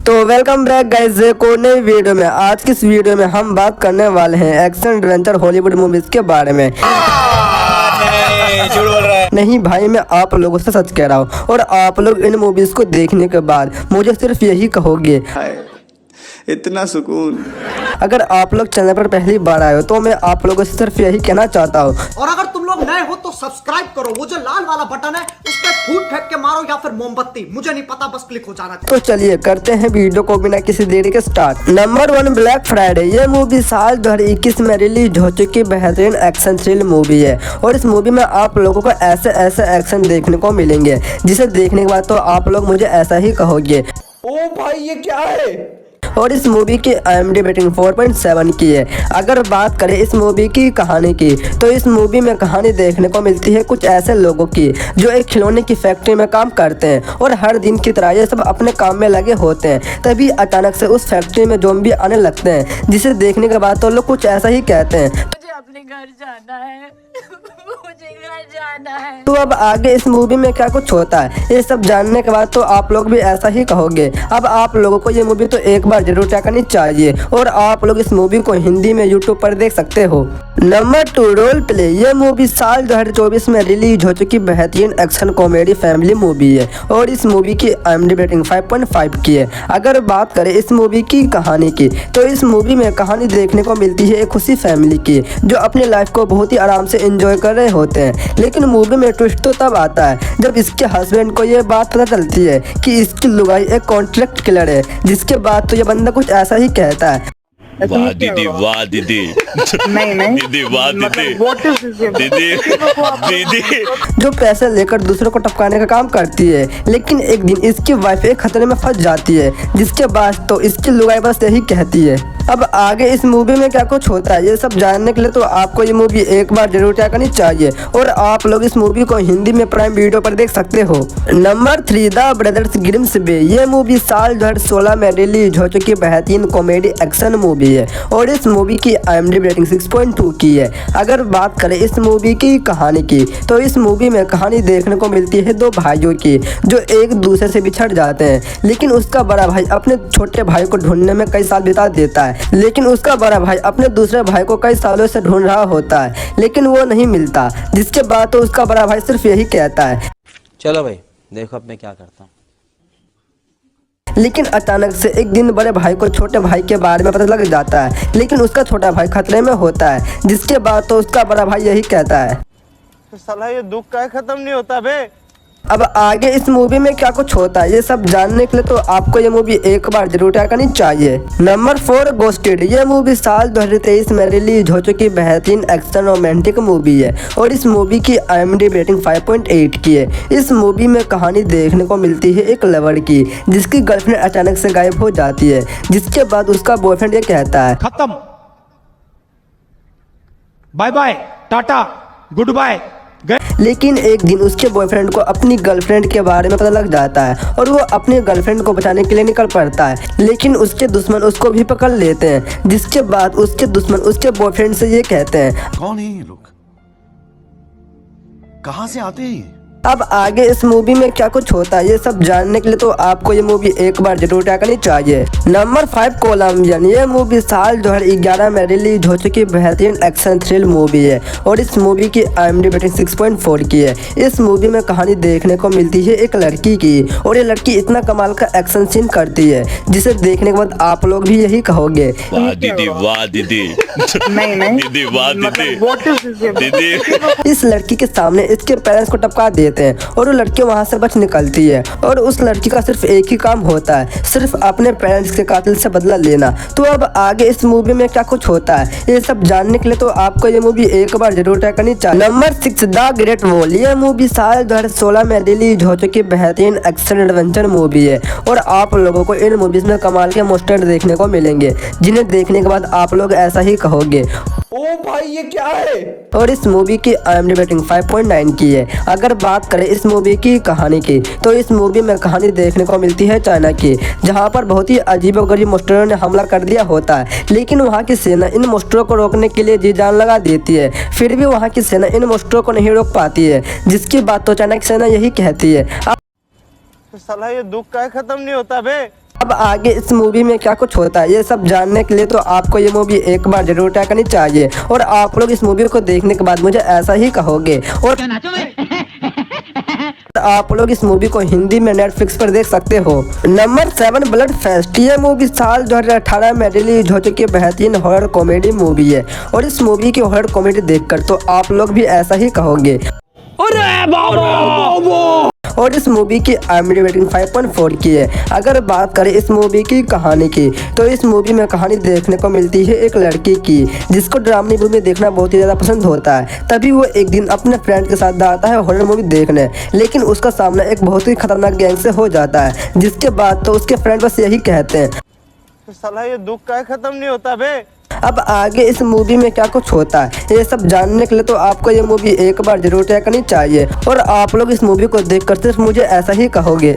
तो welcome back guys एक और नई वीडियो में। आज की इस वीडियो में हम बात करने वाले हैं एक्शन एडवेंचर हॉलीवुड मूवीज के बारे में। नहीं, झूठ बोल रहा है। नहीं भाई, मैं आप लोगों से सच कह रहा हूँ और आप लोग इन मूवीज को देखने के बाद मुझे सिर्फ यही कहोगे, इतना सुकून। अगर आप लोग चैनल पर पहली बार आए हो तो मैं आप लोगों से सिर्फ यही कहना चाहता हूँ। और अगर तुम लोग नए हो तो सब्सक्राइब करो, वो जो लाल वाला बटन है उस पर फूट फेंक के मारो या फिर मोमबत्ती, मुझे नहीं पता, बस क्लिक हो जाना चाहिए। तो चलिए करते हैं वीडियो को बिना किसी देरी के स्टार्ट। Number 1, black Friday. ये मूवी साल 2021 में रिलीज हो चुकी बेहतरीन एक्शन थ्रिल मूवी है और इस मूवी में आप लोगों को ऐसे एक्शन देखने को मिलेंगे जिसे देखने के बाद तो आप लोग मुझे ऐसा ही कहोगे, ओ भाई ये क्या है। और इस मूवी की IMDb रेटिंग 4.7 की है। अगर बात करें इस मूवी की कहानी की तो इस मूवी में कहानी देखने को मिलती है कुछ ऐसे लोगों की जो एक खिलौने की फैक्ट्री में काम करते हैं और हर दिन की तरह ये सब अपने काम में लगे होते हैं। तभी अचानक से उस फैक्ट्री में ज़ॉम्बी आने लगते हैं जिसे देखने के बाद तो लोग कुछ ऐसा ही कहते हैं, मुझे अपने घर जाना है। मुझे घर जाना है। तो अब आगे इस मूवी में क्या कुछ होता है ये सब जानने के बाद तो आप लोग भी ऐसा ही कहोगे। अब आप लोगों को ये मूवी तो एक बार जरूर ट्राई करनी चाहिए और आप लोग इस मूवी को हिंदी में यूट्यूब पर देख सकते हो। Number 2, role play. ये मूवी साल 2024 में रिलीज हो चुकी बेहतरीन एक्शन कॉमेडी फैमिली मूवी है और इस मूवी की IMDb रेटिंग 5.5 की है। अगर बात करें इस मूवी की कहानी की तो इस मूवी में कहानी देखने को मिलती है एक खुशी फैमिली की जो अपनी लाइफ को बहुत ही आराम से एंजॉय कर रहे होते हैं। लेकिन मूवी में ट्विस्ट तो तब आता है जब इसके हस्बैंड को ये बात पता चलती है कि इसकी लुगाई एक कॉन्ट्रैक्ट किलर है, जिसके बाद तो ये बंदा कुछ ऐसा ही कहता है, वाह दीदी, वाह दीदी, नहीं दीदी, वाह दीदी, दीदी, दीदी। जो पैसे लेकर दूसरों को टपकाने का काम करती है। लेकिन एक दिन इसकी वाइफ एक खतरे में फंस जाती है जिसके बाद तो इसकी लुगाई बस यही कहती है। अब आगे इस मूवी में क्या कुछ होता है ये सब जानने के लिए तो आपको ये मूवी एक बार जरूर ट्राई करनी चाहिए और आप लोग इस मूवी को हिंदी में प्राइम वीडियो पर देख सकते हो। Number 3, the brothers Grimsby. ये मूवी साल 2016 में रिलीज हो चुकी बेहतरीन कॉमेडी एक्शन मूवी है और इस मूवी की IMDb रेटिंग 6.2 की है। अगर बात करें इस मूवी की कहानी की तो इस मूवी में कहानी देखने को मिलती है दो भाइयों की जो एक दूसरे से बिछड़ जाते हैं, लेकिन उसका बड़ा भाई अपने छोटे भाई को ढूंढने में कई साल बिता देता है। लेकिन उसका बड़ा भाई अपने दूसरे भाई को कई सालों से ढूंढ रहा होता है लेकिन वो नहीं मिलता, जिसके बाद तो उसका बड़ा भाई सिर्फ यही कहता है, चलो भाई देखो अब मैं क्या करता हूँ। लेकिन अचानक से एक दिन बड़े भाई को छोटे भाई के बारे में पता लग जाता है लेकिन उसका छोटा भाई खतरे में होता है, जिसके बाद तो उसका बड़ा भाई यही कहता है, तो साला ये दुख का खत्म नहीं होता बे। अब आगे इस मूवी में क्या कुछ होता है ये सब जानने के लिए तो आपको ये मूवी एक बार जरूर ट्राई करनी चाहिए। Number 4, ghosted. ये मूवी साल 2023 में रिलीज हो चुकी बेहतरीन एक्शन रोमांटिक मूवी है और इस मूवी की IMDb रेटिंग 5.8 की है। इस मूवी में कहानी देखने को मिलती है एक लवर की जिसकी गर्लफ्रेंड अचानक से गायब हो जाती है, जिसके बाद उसका बॉयफ्रेंड ये कहता है, खत्म, bye bye, tata, goodbye. लेकिन एक दिन उसके बॉयफ्रेंड को अपनी गर्लफ्रेंड के बारे में पता लग जाता है और वो अपनी गर्लफ्रेंड को बचाने के लिए निकल पड़ता है, लेकिन उसके दुश्मन उसको भी पकड़ लेते हैं, जिसके बाद उसके दुश्मन उसके बॉयफ्रेंड से ये कहते हैं, कौन है ये लोग, कहां से आते हैं ये? अब आगे इस मूवी में क्या कुछ होता है ये सब जानने के लिए तो आपको ये मूवी एक बार जरूर ट्राई करनी चाहिए। Number 5, Colombian. ये मूवी साल 2011 में रिलीज हो चुकी बेहतरीन एक्शन थ्रिल मूवी है और इस मूवी की IMDb रेटिंग 6.4 की है। इस मूवी में कहानी देखने को मिलती है एक लड़की की और ये लड़की इतना कमाल का एक्शन सीन करती है जिसे देखने के बाद आप लोग भी यही कहोगे, वाह दीदी, वाह दीदी, नहीं दीदी, वाह दीदी, दीदी। इस लड़की के सामने इसके पेरेंट्स को टपका देते हैं और वो लड़की वहां से बच निकलती है और उस लड़की का सिर्फ एक ही काम होता है, सिर्फ अपने पेरेंट्स के कातिल से बदला लेना। तो अब आगे इस मूवी में क्या कुछ होता है ये सब जानने के लिए तो आपको ये मूवी एक बार जरूर ट्राई करनी चाहिए। Number 6, the great wall. ये मूवी साल 2016 में रिलीज हो चुकी बेहतरीन एक्शन एडवेंचर मूवी है और आप लोगों को इन मूवीज में कमाल के मोस्टर देखने को मिलेंगे जिन्हें देखने के बाद आप लोग ऐसा ही कहोगे, ओ भाई ये क्या है। और इस मूवी की IMDb रेटिंग 5.9 की है। अगर बात करें इस मूवी की कहानी की तो इस मूवी में कहानी देखने को मिलती है चाइना की, जहां पर बहुत ही अजीबोगरीब मोस्टरों ने हमला कर दिया होता है, लेकिन वहां की सेना इन मोस्टरों को रोकने के लिए जी जान लगा देती है। फिर भी वहां की सेना इन मोस्टरों को नहीं रोक पाती है, जिसकी बात तो चाइना की सेना यही कहती है, तो साला ये दुख का खत्म नहीं होता बे। अब आगे इस मूवी में क्या कुछ होता है ये सब जानने के लिए तो आपको ये मूवी एक बार जरूर ट्राई करनी चाहिए। और आप लोग इस मूवी को देखने के बाद मुझे ऐसा ही कहोगे। और आप लोग इस मूवी को हिंदी में नेटफ्लिक्स पर देख सकते हो। Number 7 blood fest. ये मूवी साल 2018 में रिलीज हो चुकी बेहतरीन हॉरर कॉमेडी मूवी है। और इस मूवी की हॉरर कॉमेडी देखकर तो आप लोग भी ऐसा ही कहोगे। और इस मूवी की IMDb रेटिंग 5.4 की है। अगर बात करें इस मूवी की कहानी की तो इस मूवी में कहानी देखने को मिलती है एक लड़की की जिसको ड्रामनी मूवी देखना बहुत ही ज़्यादा पसंद होता है। तभी वो एक दिन अपने फ्रेंड के साथ जाता है हॉरर मूवी देखने, लेकिन उसका सामना एक बहुत ही खतरनाक गैंग से हो जाता है। जिसके बाद तो उसके फ्रेंड बस यही कहते हैं, तो साला ये दुख का खत्म नहीं होता बे। अब आगे इस मूवी में क्या कुछ होता है ये सब जानने के लिए तो आपको ये मूवी एक बार जरूर ट्राई करनी चाहिए। और आप लोग इस मूवी को देखकर सिर्फ मुझे ऐसा ही कहोगे।